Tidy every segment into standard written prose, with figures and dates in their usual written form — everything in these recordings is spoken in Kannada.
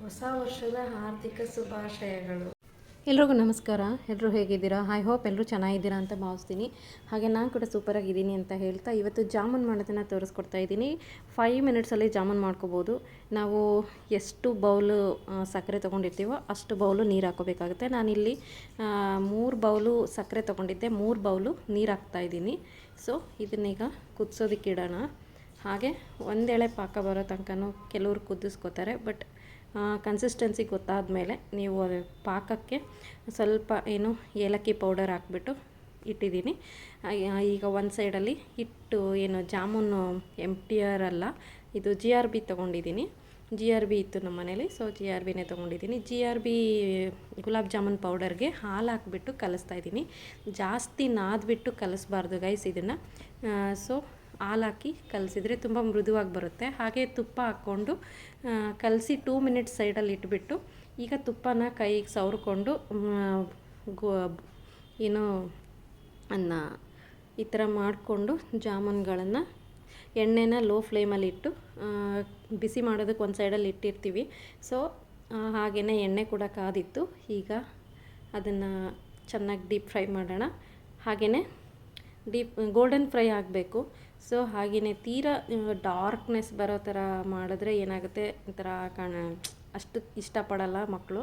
ಹೊಸ ವರ್ಷದ ಹಾರ್ದಿಕ ಶುಭಾಶಯಗಳು. ಎಲ್ರಿಗೂ ನಮಸ್ಕಾರ. ಎಲ್ಲರೂ ಹೇಗಿದ್ದೀರಾ? ಐ ಹೋಪ್ ಎಲ್ಲರೂ ಚೆನ್ನಾಗಿದ್ದೀರಾ ಅಂತ ಭಾವಿಸ್ತೀನಿ. ಹಾಗೆ ನಾನು ಕೂಡ ಸೂಪರಾಗಿದ್ದೀನಿ ಅಂತ ಹೇಳ್ತಾ ಇವತ್ತು ಜಾಮೂನ್ ಮಾಡೋದನ್ನು ತೋರಿಸ್ಕೊಡ್ತಾ ಇದ್ದೀನಿ. 5 ಮಿನಿಟ್ಸಲ್ಲಿ ಜಾಮೂನ್ ಮಾಡ್ಕೋಬೋದು. ನಾವು ಎಷ್ಟು ಬೌಲು ಸಕ್ಕರೆ ತೊಗೊಂಡಿರ್ತೀವೋ ಅಷ್ಟು ಬೌಲು ನೀರು ಹಾಕೋಬೇಕಾಗುತ್ತೆ. ನಾನಿಲ್ಲಿ 3 ಬೌಲು ಸಕ್ಕರೆ ತೊಗೊಂಡಿದ್ದೆ, 3 ಬೌಲು ನೀರು ಹಾಕ್ತಾಯಿದ್ದೀನಿ. ಸೊ ಇದನ್ನೀಗ ಕುದಿಸೋದಕ್ಕೆ ಇಡೋಣ. ಹಾಗೆ ಒಂದೆಳೆ ಪಾಕ ಬರೋ ತನಕನೂ ಕೆಲವರು ಕುದಿಸ್ಕೋತಾರೆ. ಬಟ್ ಕನ್ಸಿಸ್ಟೆನ್ಸಿ ಗೊತ್ತಾದ ಮೇಲೆ ನೀವು ಪಾಕಕ್ಕೆ ಸ್ವಲ್ಪ ಏಲಕ್ಕಿ ಪೌಡರ್ ಹಾಕ್ಬಿಟ್ಟು ಇಟ್ಟಿದ್ದೀನಿ. ಈಗ ಒಂದು ಸೈಡಲ್ಲಿ ಹಿಟ್ಟು ಜಾಮೂನು ಎಂಪ್ಟಿಯರ್ ಅಲ್ಲ, ಇದು GRB ತೊಗೊಂಡಿದ್ದೀನಿ. GRB ಇತ್ತು ನಮ್ಮ ಮನೇಲಿ, ಸೊ GRBನೇ ತೊಗೊಂಡಿದ್ದೀನಿ. GRB ಗುಲಾಬ್ ಜಾಮೂನ್ ಪೌಡರ್ಗೆ ಹಾಲು ಹಾಕ್ಬಿಟ್ಟು ಕಲಿಸ್ತಾ ಇದ್ದೀನಿ. ಜಾಸ್ತಿ ನಾದ್ಬಿಟ್ಟು ಕಲಿಸ್ಬಾರ್ದು ಗೈಸ್ ಇದನ್ನು. ಸೊ ಹಾಲು ಹಾಕಿ ಕಲಸಿದ್ರೆ ತುಂಬ ಮೃದುವಾಗಿ ಬರುತ್ತೆ. ಹಾಗೆ ತುಪ್ಪ ಹಾಕ್ಕೊಂಡು ಕಲಸಿ 2 ಮಿನಿಟ್ಸ್ ಸೈಡಲ್ಲಿ ಇಟ್ಬಿಟ್ಟು ಈಗ ತುಪ್ಪನ ಕೈಗೆ ಸವರ್ಕೊಂಡು ಅನ್ನ ಈ ಥರ ಮಾಡಿಕೊಂಡು ಜಾಮೂನ್ಗಳನ್ನು ಎಣ್ಣೆನ ಲೋ ಫ್ಲೇಮಲ್ಲಿ ಇಟ್ಟು ಬಿಸಿ ಮಾಡೋದಕ್ಕೆ ಒಂದು ಸೈಡಲ್ಲಿ ಇಟ್ಟಿರ್ತೀವಿ. ಸೊ ಹಾಗೆಯೇ ಎಣ್ಣೆ ಕೂಡ ಕಾದಿತ್ತು. ಈಗ ಅದನ್ನು ಚೆನ್ನಾಗಿ ಡೀಪ್ ಫ್ರೈ ಮಾಡೋಣ. ಹಾಗೆಯೇ ಗೋಲ್ಡನ್ ಫ್ರೈ ಆಗಬೇಕು. ಸೊ ಹಾಗೆಯೇ ತೀರಾ ಡಾರ್ಕ್ನೆಸ್ ಬರೋ ಥರ ಮಾಡಿದ್ರೆ ಏನಾಗುತ್ತೆ, ಒಂಥರ ಅಷ್ಟು ಇಷ್ಟಪಡಲ್ಲ ಮಕ್ಕಳು.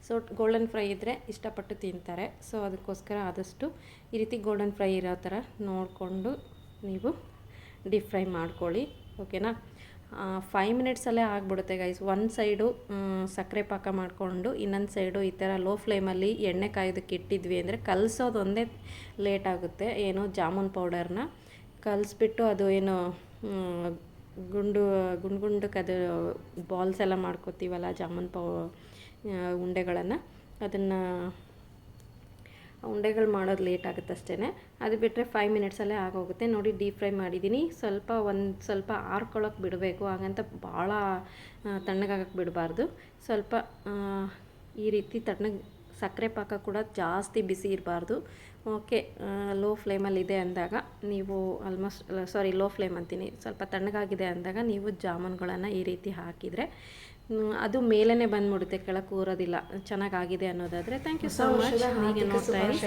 ಸೊ ಗೋಲ್ಡನ್ ಫ್ರೈ ಇದ್ದರೆ ಇಷ್ಟಪಟ್ಟು ತಿಂತಾರೆ. ಸೊ ಅದಕ್ಕೋಸ್ಕರ ಆದಷ್ಟು ಈ ರೀತಿ ಗೋಲ್ಡನ್ ಫ್ರೈ ಇರೋ ಥರ ನೋಡಿಕೊಂಡು ನೀವು ಡೀಪ್ ಫ್ರೈ ಮಾಡ್ಕೊಳ್ಳಿ. ಓಕೆನಾ? 5 ಮಿನಿಟ್ಸಲ್ಲೇ ಆಗಿಬಿಡುತ್ತೆ ಗೈಸ್. ಒಂದು ಸೈಡು ಸಕ್ಕರೆ ಪಾಕ ಮಾಡಿಕೊಂಡು ಇನ್ನೊಂದು ಸೈಡು ಈ ಥರ ಲೋ ಫ್ಲೇಮಲ್ಲಿ ಎಣ್ಣೆ ಕಾಯೋದಕ್ಕೆ ಇಟ್ಟಿದ್ವಿ ಅಂದರೆ ಕಲಸೋದು ಒಂದೇ ಲೇಟ್ ಆಗುತ್ತೆ. ಜಾಮೂನ್ ಪೌಡರ್ನ ಕಲಿಸ್ಬಿಟ್ಟು ಅದು ಗುಂಡಕ್ಕೆ ಅದು ಬಾಲ್ಸ್ ಎಲ್ಲ ಮಾಡ್ಕೋತೀವಲ್ಲ ಜಾಮೂನ್ ಉಂಡೆಗಳನ್ನು, ಅದನ್ನು ಉಂಡೆಗಳು ಮಾಡೋದು ಲೇಟ್ ಆಗುತ್ತೆ ಅಷ್ಟೇ. ಅದು ಬಿಟ್ಟರೆ 5 ಮಿನಿಟ್ಸಲ್ಲೇ ಆಗೋಗುತ್ತೆ. ನೋಡಿ ಡೀಪ್ ಫ್ರೈ ಮಾಡಿದ್ದೀನಿ. ಸ್ವಲ್ಪ ಆರ್ಕೊಳ್ಳೋಕೆ ಬಿಡಬೇಕು, ಹಾಗಂತ ಭಾಳ ತಣ್ಣಗಾಗಕ್ಕೆ ಬಿಡಬಾರ್ದು. ಸ್ವಲ್ಪ ಈ ರೀತಿ ಸಕ್ಕರೆ ಪಾಕ ಕೂಡ ಜಾಸ್ತಿ ಬಿಸಿ ಇರಬಾರ್ದು. ಓಕೆ, ಲೋ ಫ್ಲೇಮಲ್ಲಿದೆ ಅಂದಾಗ ನೀವು ಲೋ ಫ್ಲೇಮ್ ಅಂತೀನಿ, ಸ್ವಲ್ಪ ತಣ್ಣಗಾಗಿದೆ ಅಂದಾಗ ನೀವು ಜಾಮೂನ್ಗಳನ್ನು ಈ ರೀತಿ ಹಾಕಿದರೆ ಅದು ಮೇಲೇ ಬಂದುಬಿಡುತ್ತೆ, ಕೆಳಗೆ ಕೂರೋದಿಲ್ಲ. ಚೆನ್ನಾಗಾಗಿದೆ ಅನ್ನೋದಾದರೆ. Thank you so much. ಹೀಗೆ ನೋಡ್ತಾ ಇರಿ.